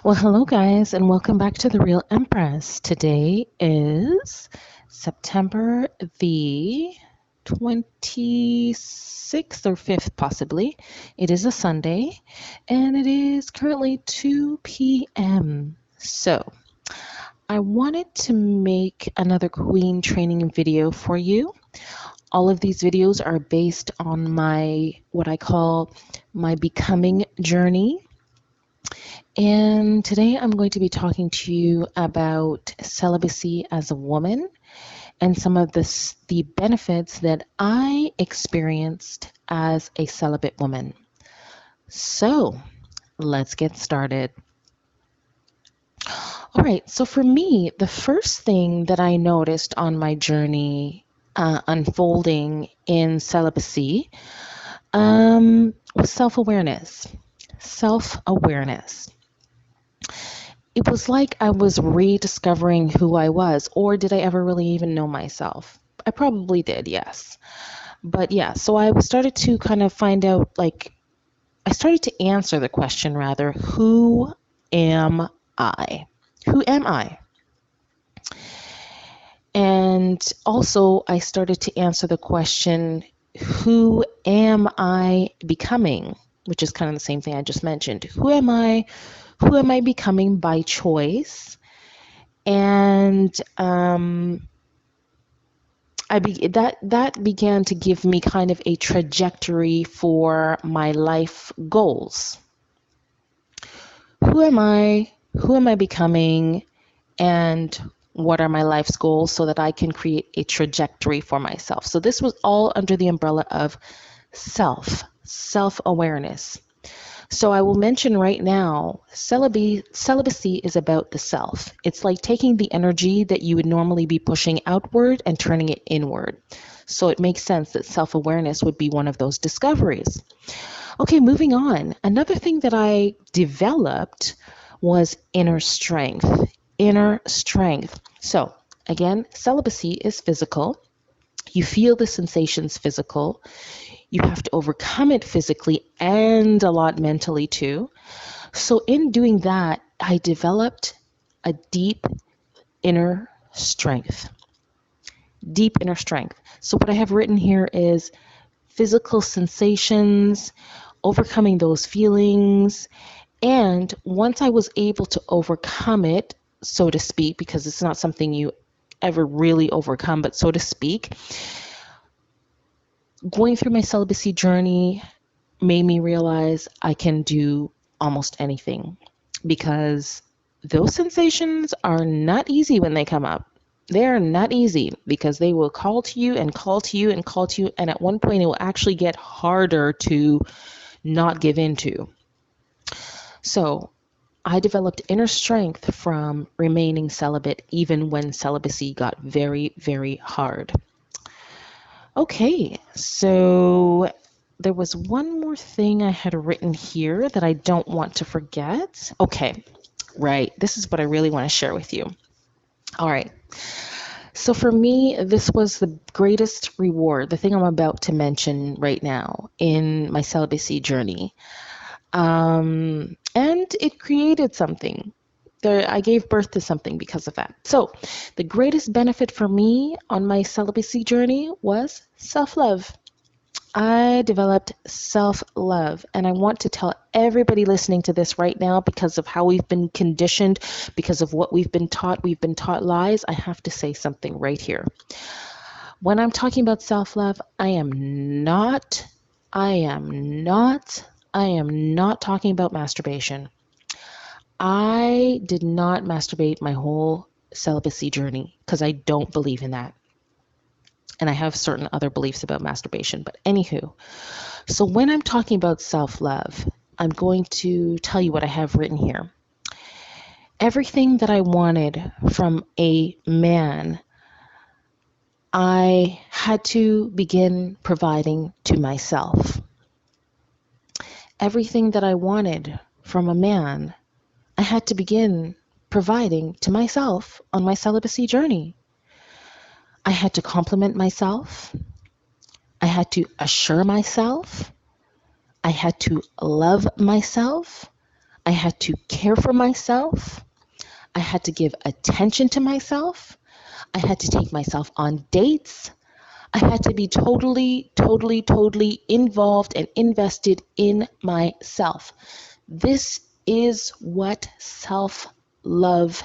Well, hello, guys, and welcome back to The Real Empress. Today is September the 26th or 5th, possibly. It is a Sunday, and it is currently 2 p.m. So, I wanted to make another queen training video for you. All of these videos are based on what I call my becoming journey. And today I'm going to be talking to you about celibacy as a woman and some of the benefits that I experienced as a celibate woman. So let's get started. All right, so for me, the first thing that I noticed on my journey unfolding in celibacy was self-awareness. Self-awareness. It was like I was rediscovering who I was, or did I ever really even know myself? I probably did, yes. But yeah, so I started to kind of find out, I started to answer the question rather, who am I? Who am I? And also, I started to answer the question, who am I becoming? Which is kind of the same thing I just mentioned. Who am I? Who am I becoming by choice? And that began to give me kind of a trajectory for my life goals. Who am I? Who am I becoming? And what are my life's goals so that I can create a trajectory for myself? So this was all under the umbrella of self-awareness. So I will mention right now, celibacy is about the self. It's like taking the energy that you would normally be pushing outward and turning it inward. So it makes sense that self-awareness would be one of those discoveries. Okay, moving on. Another thing that I developed was inner strength. Inner strength. So again, celibacy is physical. You feel the sensations physical. You have to overcome it physically and a lot mentally too. So in doing that, I developed a deep inner strength. Deep inner strength. So what I have written here is physical sensations, overcoming those feelings. And once I was able to overcome it, so to speak, because it's not something you ever really overcome, but so to speak, going through my celibacy journey made me realize I can do almost anything, because those sensations are not easy when they come up. They're not easy because they will call to you and call to you and call to you, and at one point it will actually get harder to not give into. So I developed inner strength from remaining celibate even when celibacy got very, very hard. Okay, so there was one more thing I had written here that I don't want to forget. Okay, right. This is what I really want to share with you. All right. So for me, this was the greatest reward, the thing I'm about to mention right now in my celibacy journey. And it created something. I gave birth to something because of that. So the greatest benefit for me on my celibacy journey was self-love. I developed self-love, and I want to tell everybody listening to this right now, because of how we've been conditioned, because of what we've been taught lies. I have to say something right here. When I'm talking about self-love, I am not talking about masturbation. I did not masturbate my whole celibacy journey because I don't believe in that. And I have certain other beliefs about masturbation. But anywho, so when I'm talking about self-love, I'm going to tell you what I have written here. Everything that I wanted from a man, I had to begin providing to myself. Everything that I wanted from a man, I had to begin providing to myself on my celibacy journey. I had to compliment myself. I had to assure myself. I had to love myself. I had to care for myself. I had to give attention to myself. I had to take myself on dates. I had to be totally involved and invested in myself. This is what self love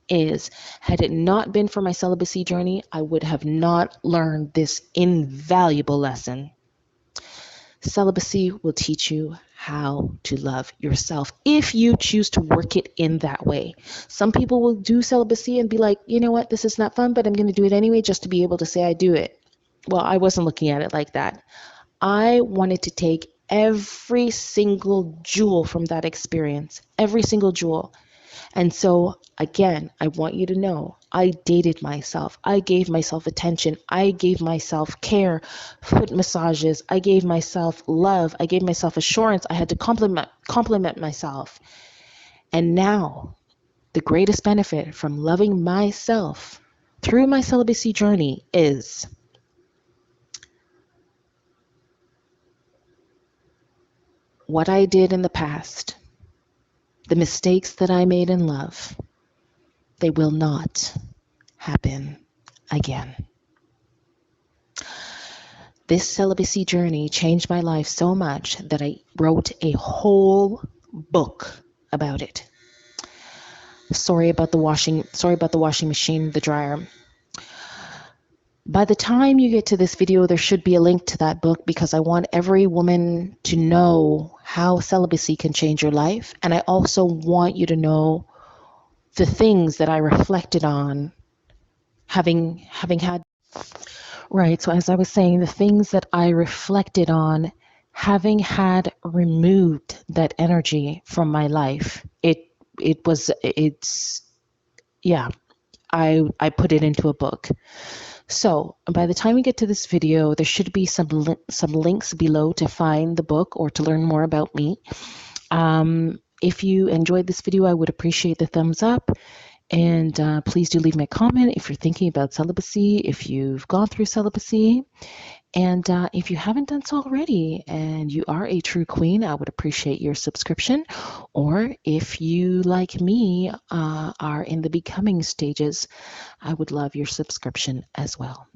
is. Had it not been for my celibacy journey, I would have not learned this invaluable lesson. Celibacy will teach you how to love yourself if you choose to work it in that way. Some people will do celibacy and be like, you know what, this is not fun, but I'm going to do it anyway just to be able to say I do it. Well, I wasn't looking at it like that. I wanted to take every single jewel from that experience, every single jewel. And so, again, I want you to know I dated myself. I gave myself attention. I gave myself care, foot massages. I gave myself love. I gave myself assurance. I had to compliment myself. And now, the greatest benefit from loving myself through my celibacy journey is what I did in the past, the mistakes that I made in love, they will not happen again. This celibacy journey changed my life so much that I wrote a whole book about it. Sorry about the washing machine, the dryer. By the time you get to this video, there should be a link to that book because I want every woman to know how celibacy can change your life. And I also want you to know the things that I reflected on having had. Right, so as I was saying, the things that I reflected on having had removed that energy from my life, I put it into a book. So by the time we get to this video, there should be some links below to find the book or to learn more about me. If you enjoyed this video, I would appreciate the thumbs up. And please do leave me a comment if you're thinking about celibacy, if you've gone through celibacy. And if you haven't done so already and you are a true queen, I would appreciate your subscription. Or if you, like me, are in the becoming stages, I would love your subscription as well.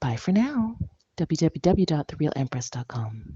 Bye for now. www.therealempress.com.